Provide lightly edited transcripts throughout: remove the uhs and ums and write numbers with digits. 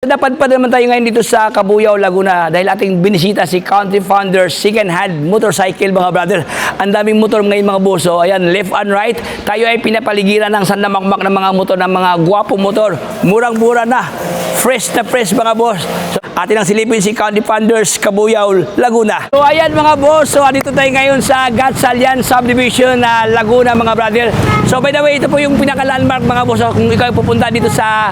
Dapat pa naman tayo ngayon dito sa Cabuyao, Laguna dahil ating binisita si Country Founders Second-Hand Motorcycle, mga brother. Ang daming motor ngayon, mga boss. So, ayan, left and right. Tayo ay pinapaligiran ng sandamakmak ng mga motor, ng mga gwapong motor. Murang-mura na. Fresh na fresh, mga boss. So, atin ang silipin si Country Founders, Cabuyao, Laguna. So, ayan, mga boss. So, dito tayo ngayon sa Gatchalian Subdivision na Laguna, mga brother. So, by the way, ito po yung pinaka-landmark, mga boss. So, kung ikaw pupunta dito sa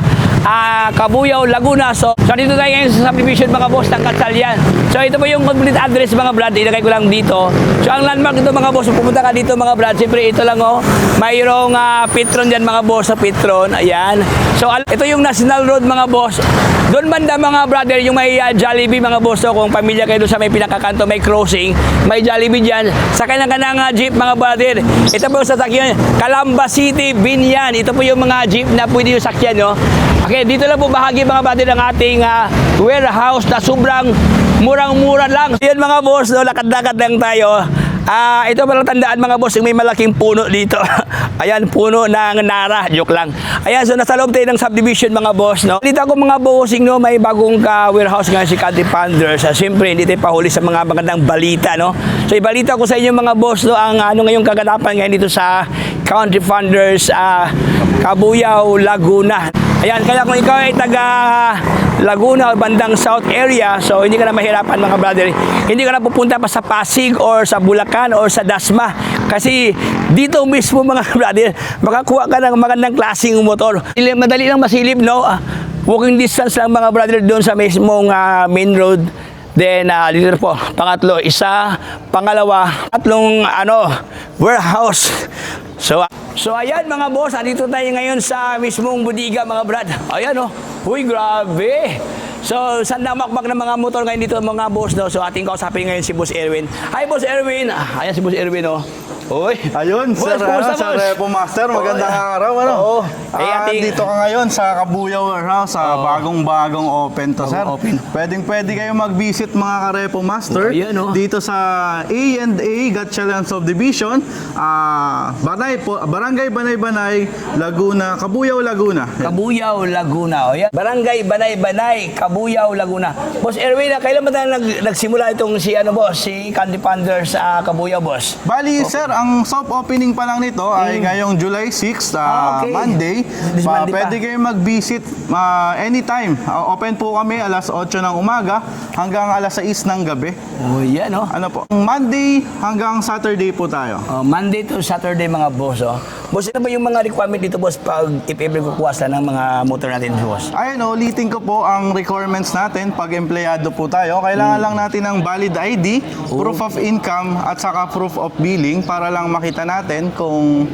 Cabuyao, Laguna. So dito tayo ngayon sa subdivision, mga boss, ng Gatchalian. So ito po yung complete address, mga brad. Ilagay ko lang dito. So ang landmark dito, mga boss, pupunta ka dito, mga brad. Siyempre ito lang, oh. Mayroong Petron dyan, mga boss, sa Petron. Ayan. So ito yung National Road, mga boss. Doon banda, mga brother, yung may Jollibee, mga boss. So kung pamilya kayo doon sa may pinakakanto, may crossing, may Jollibee dyan. Sakay na ka ng jeep, mga brother. Ito po sa sakyan, Calamba City, Binyan. Ito po yung mga jeep na pwede yung sakyan, no? Okay, dito lang po bahagi, mga brother, ng ating warehouse na sobrang murang-mura lang. Yan, mga boss, no, lakad-lakad lang tayo. Ito palang tandaan, mga boss, yung may malaking puno dito. Ayan, puno ng Nara. Joke lang. Ayan, so nasa loob tayo ng subdivision, mga boss, no? Dito ako, mga bossing, no, may bagong warehouse nga si Country Founders. Siyempre, hindi tayo pahuli sa mga magandang balita, no? So, ibalita ko sa inyo, mga boss, no, ang ngayong kaganapan ngayon dito sa Country Founders, Cabuyao, Laguna. Ayan, kaya kung ikaw ay taga Laguna o bandang South area, so hindi ka na mahirapan, mga brother. Hindi ka na pupunta pa sa Pasig or sa Bulacan or sa Dasma. Kasi dito mismo, mga brother, makakuha ka ng magandang klaseng motor. Madali lang masilip, no? Walking distance lang, mga brother, doon sa mismong main road. Then, dito po, pangatlo, isa, pangalawa, tatlong, warehouse. So ayan, mga boss, dito tayo ngayon sa mismong budiga, mga brad. Ayan, oh. Uy, grabe. So, sandamakmak ng mga motor ngayon dito, mga boss, no? So, ating kausapin ngayon si Boss Erwin. Hi, Boss Erwin. Ayan si Boss Erwin, oh. Uy. Ayun, boss, Sir Repo Master, magandang araw, Oo. Dito ka ngayon sa Cabuyao Warehouse, bagong-bagong open to, sir. Pwedeng-pwede kayo mag-visit, mga ka-Repo Master, dito sa A&A Gatchalian Subdivision, Barangay Banay-Banay, Laguna, Cabuyao, Laguna. Cabuyao, Laguna. O yan. Barangay Banay-Banay, Cabuyao, Laguna. Boss Erwin, kailan ba tayo nagsimula itong si Country Founders sa Cabuyao, boss? Bali, sir, ang soft opening pa lang nito ay ngayong July 6, okay. Monday. Pwede kayo mag-visit anytime. Open po kami alas 8 ng umaga hanggang alas 6 ng gabi. Oh, yan, oh. Ano po? Monday hanggang Saturday po tayo. Monday to Saturday, mga boss, oh. Boss, ano ba yung mga requirement dito, boss, pag if ever kukuha sila ng mga motor natin, boss? Ayun, ulitin ko po ang requirements natin pag empleyado po tayo. Kailangan lang natin ng valid ID, proof of income, at saka proof of billing para lang makita natin kung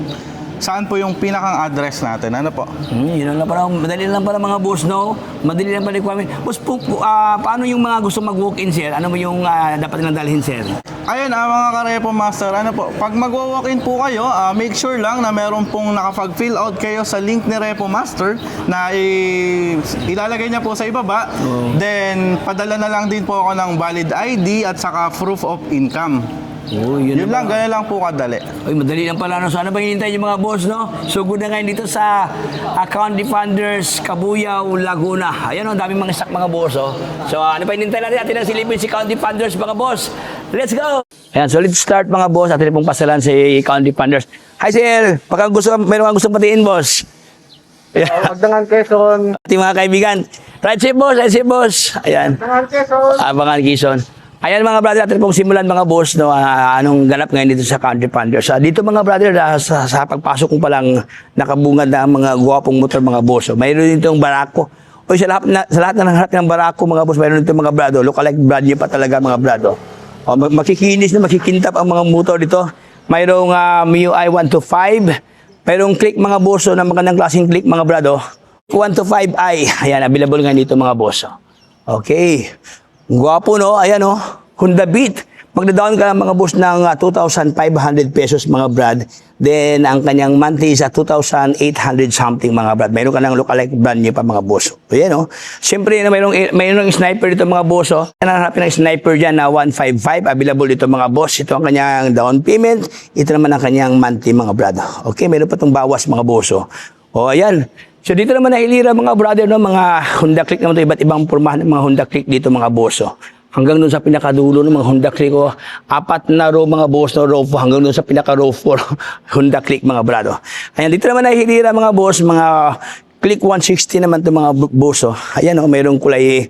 saan po yung pinakang address natin. Ano po? Yun lang pala. Madali lang pala, mga boss, no? Madali lang pala requirement. Boss, paano yung mga gusto mag-walk-in, sir? Ano mo yung dapat nilang dalhin, sir? Ayun, mga ka-Repo Master, pag mag-walk-in po kayo, make sure lang na meron pong nakapag-fill out kayo sa link ni Repo Master na ilalagay niya po sa ibaba. Then, padala na lang din po ako ng valid ID at saka proof of income. Yun lang, ganyan lang po kadali. Uy, madali lang pala. So, ano ba hinihintay yung mga boss, no? So, good na ngayon dito sa Country Founders, Cabuyao, Laguna. Ayan, oh, daming mga stock, mga boss, oh. So, ano pa hinihintay natin? Atin ang silipin si Country Founders, mga boss. Let's go! Ayan, so let's start, mga boss. Atin pong pasalan si Country Founders. Hi, sir! Meron kang gustong patiin, boss. Magdangan Quezon. Ating mga kaibigan. Right safe, boss. Right safe, boss. Ayan. Magdangan Quezon. Abangan, Quezon. Ayan, mga brother, atin pong simulan, mga boss, no, anong ganap ngayon dito sa Country Founders. Dito, mga brother, sa pagpasok ko palang nakabungad na mga guwapong motor, mga boss. So, mayroon dito yung Barako. O sa lahat ng harap ng Barako, mga boss, mayroon dito mga brado. Lookalike brand nyo pa talaga, mga brado. O, makikinis na, makikintap ang mga motor dito. Mayroong MIUI 125. Mayroong click, mga boss, na magandang klaseng click, mga brado. 125i. Ayan, available nga dito, mga boss. Okay. Guwapo, no? Ayan, no? Honda Beat. Magda-down ka mga boss ng 2,500 pesos, mga brad. Then, ang kanyang monthly is 2,800 something, mga brad. Mayroon ka ng lookalike brand niyo pa, mga boss. Ayan, no? Siyempre, mayroong sniper dito, mga boss, oh. Hanapin ng sniper dyan na 155. Available dito, mga boss. Ito ang kanyang down payment. Ito naman ang kanyang monthly, mga brad. Okay, mayroon pa itong bawas, mga boss, oh. O, ayan. So dito naman nahilira mga brother, no, mga Honda Click naman to, iba't ibang pormahan ng mga Honda Click dito mga boss. Oh. Hanggang doon sa pinakadulo ng mga Honda Click, oh, 4 na row mga boss, no, row 4, hanggang doon sa pinaka row 4 Honda Click mga brother. Ayan, dito naman nahilira mga boss, mga Click 160 naman to mga boss. Oh. Ayan, oh, mayroong kulay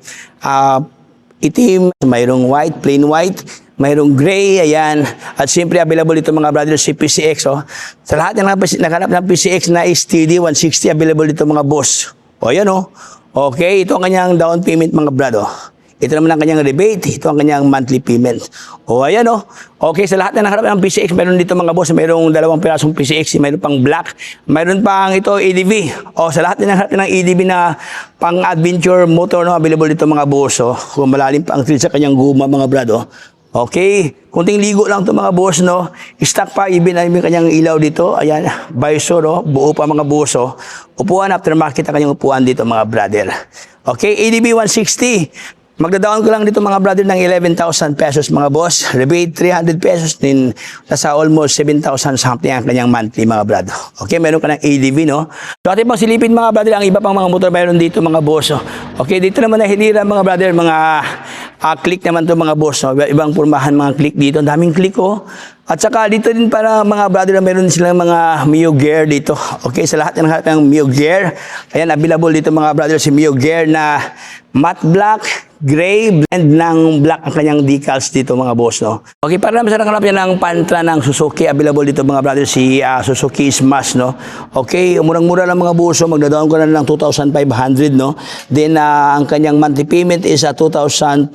itim, mayroong white, plain white, mayroong gray, ayan. At siyempre, available dito mga brother si PCX. Oh. Sa lahat ng nakanap ng PCX na STD 160, available dito mga boss. O, ayan o. Okay, ito ang kanyang down payment mga brother. Ito naman ang kanyang rebate. Ito ang kanyang monthly payment. O, ayan o. Okay, sa lahat na nakanap ng PCX, mayroon dito mga boss. Mayroong 2 pirasong PCX. Mayroon pang black. Mayroon pang ito EDV. O, sa lahat na nakanap ng EDV na pang adventure motor, no, available dito mga boss. O, kung malalim pa ang thread sa kanyang guma mga brother. Okay, kunting ligo lang to mga boss, no. Stock pa, even ay may kanyang ilaw dito. Ayan, visor, no. Buo pa mga boss, oh. Upuan, aftermarket ang kanyang upuan dito mga brother. Okay, ADB 160. Magdadaon ko lang dito mga brother ng 11,000 pesos mga boss. Rebate 300 pesos din. Nasa almost 7,000 something ang kanyang monthly mga brother. Okay, meron ka ng ADV, no. So ating pang silipin mga brother, ang iba pang mga motor mayroon dito mga boss. Oh. Okay, dito naman nahilira mga brother, mga click naman to mga boss. No? Ibang pormahan mga click dito. Ang daming click, oh. At saka dito din para mga brother na meron silang mga Mio Gear dito. Okay, sa lahat ng Mio Gear. Ayan, available dito mga brother si Mio Gear na matte black, gray, blend ng black ang kanyang decals dito mga boss, no. Okay, para naman sa nakalap yan ng pantra ng Suzuki, available dito mga brother si Suzuki Smash, no. Okay, murang-mura lang mga boss, so magdadaon ko na ng 2,500, no. Then ang kanyang monthly payment is 2,287.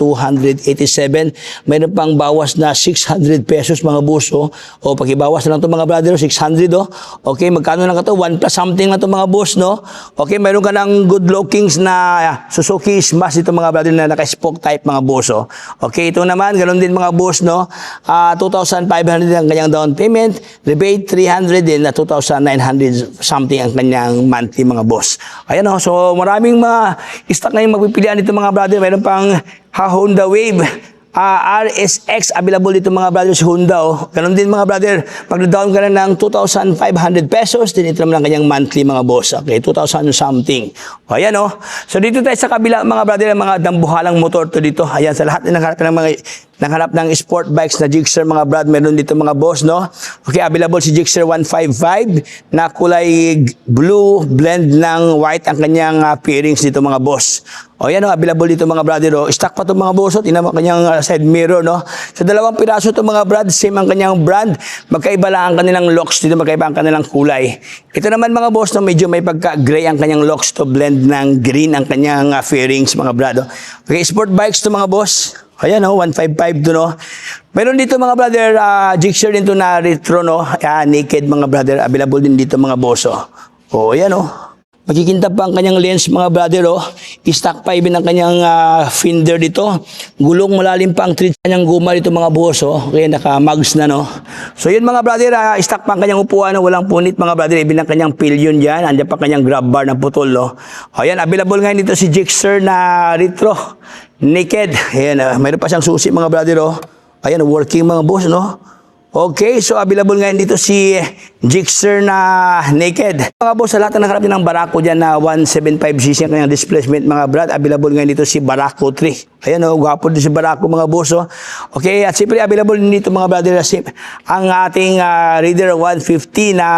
Mayroon pang bawas na 600 pesos mga boss, oh. O pakibawas na lang to mga brother, 600, oh. Okay, magkano lang ito? 1 plus something na to mga boss, no. Okay, mayroon ka ng good lookings na Suzuki Smash dito mga brother na naka-spoke type mga boss, oh. Okay, ito naman, ganoon din mga boss, no. 2,500 ang kanyang down payment, rebate 300 din na 2,900 something ang kanyang monthly mga boss. Ayan, oh. So maraming mga stock na yung magpipilian dito mga brother. Mayroon pang Honda Wave RSX available dito mga brother si Honda, oh. Ganun din mga brother, pag-down ka na ng 2,500 pesos, din ito naman ang kanyang monthly mga boss. Okay, 2,000 something. O, ayan, oh. So dito tayo sa kabila mga brother, mga dambuhalang motor to dito. Ayan, sa lahat ng nakahanap ng sport bikes na Gixxer mga brad, meron dito mga boss, no. Okay, available si Gixxer 155 na kulay blue, blend ng white ang kanyang fairings dito mga boss. O yan, oh, available dito mga brother, oh. Stock pa to mga boss, oh. Tingnan mo kanyang side mirror, no. Sa 2 piraso to mga brad, same ang kanyang brand. Magkaiba lang ang kanilang locks dito, magkaiba ang kanilang kulay. Ito naman mga boss, no, medyo may pagka-gray ang kanyang locks to, blend ng green ang kanyang fairings mga brad, oh. Okay, sport bikes to mga boss. Ayan, oh, 155 to, no. Meron dito mga brother, Gixxer din to na retro, no. Naked mga brother, available din dito mga boss, oh. Oh, ayan, oh. Magkikintab pa ang kanyang lens mga brother, oh. I-stock pa even ang kanyang fender dito. Gulong malalim pa ang tread sa kanyang guma dito mga boss, oh. Kaya naka-mags na, no. So yun mga brother, i-stock pa ang kanyang upuan, no? Walang punit mga brother, even ang kanyang pillion dyan. Andiyan pa kanyang grab bar na putol, no. Ayan, available ngayon dito si Gixxer na retro. Naked. Ayan, mayroon pa siyang susi mga brother, oh. Ayan, working mga boss, no. Okay, so available ngayon dito si Gixxer na Naked. Mga boss, sa lahat na nakarap ng Barako dyan na 175cc ang kanyang displacement mga brad, available ngayon dito si Barako 3. Ayan, oh, gwapo din si Barako mga boss, oh. Okay, at siyempre available din dito mga brother ang ating Raider 150 na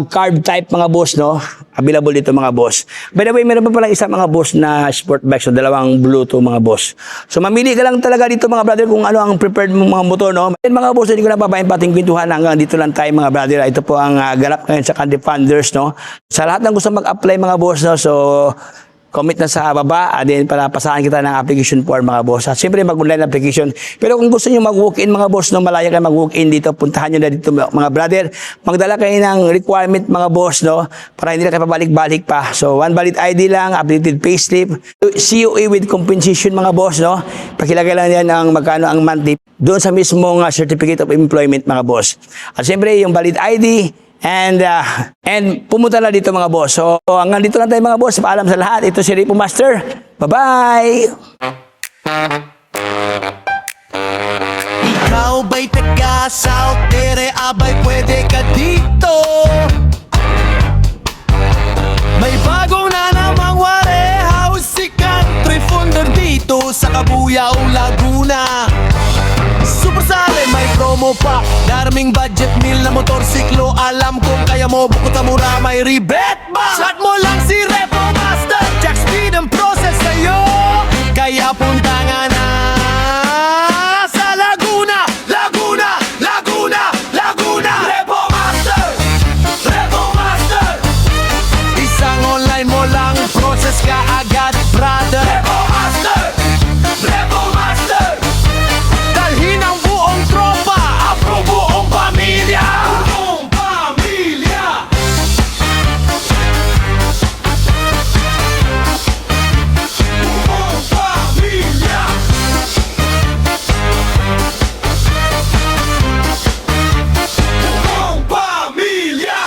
carb type mga boss, no. Available dito mga boss. By the way, meron pa palang isa mga boss na sport bike, so 2 blue to mga boss. So mamili ka lang talaga dito mga brother kung ano ang preferred mong mga motor, no. And mga boss, hindi ko na papayin pating kwentuhan, hanggang dito lang tayo mga brother. Ito po ang ganap ngayon sa Candy Funders, no. Sa lahat ng gusto mag-apply mga boss, no, so comment na sa baba, then para pasahan kita ng application form mga boss. At siyempre mag-online application. Pero kung gusto niyo mag-walk-in mga boss, no, malaya kayo mag-walk-in dito, puntahan niyo na dito mga brother. Magdala kayo ng requirement mga boss, no, para hindi na kayo pabalik-balik pa. So one valid ID lang, updated payslip, COA with compensation mga boss, no. Pakilagay lang yan ang magkano ang monthly doon sa mismong certificate of employment mga boss. At siyempre yung valid ID, and pumunta na dito mga boss. So hanggang dito lang tayo mga boss. Paalam sa lahat. Ito si Repo Master. Bye-bye! Ikaw ba'y taga South Tere, abay pwede ka dito. May bagong na namang warehouse si Country Founder dito sa Kabuyao, Laguna. Super sale, may promo pa. Darming budget meal na motorsiklo. Alam kong kaya mo, bukod sa mura may rebate ba? Chat mo lang si Repo Master, jack speed ang process sa'yo. Kaya punta nga na sa Laguna, Laguna, Laguna, Laguna. Repo Master, Repo Master. Isang online mo lang, process ka agad, brother. Repo Master, Repo Master. Dalhin ang buong tropa, apro buong pamilya. Buong pamilya. Buong pamilya. Buong pamilya.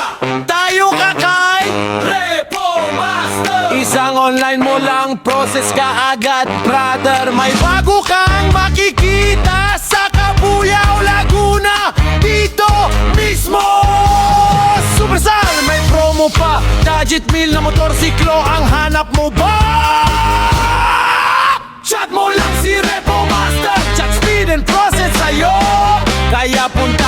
Tayo kakay Repo Master. Isang online mo lang, process ka agad, brother. May bago kang makikita sa Kabuyao, Laguna, dito mismo. Supersal, may promo pa. Gadget meal na motorsiklo ang hanap mo ba? Chat mo lang si Repo Master, chat speed and process sa'yo. Kaya punta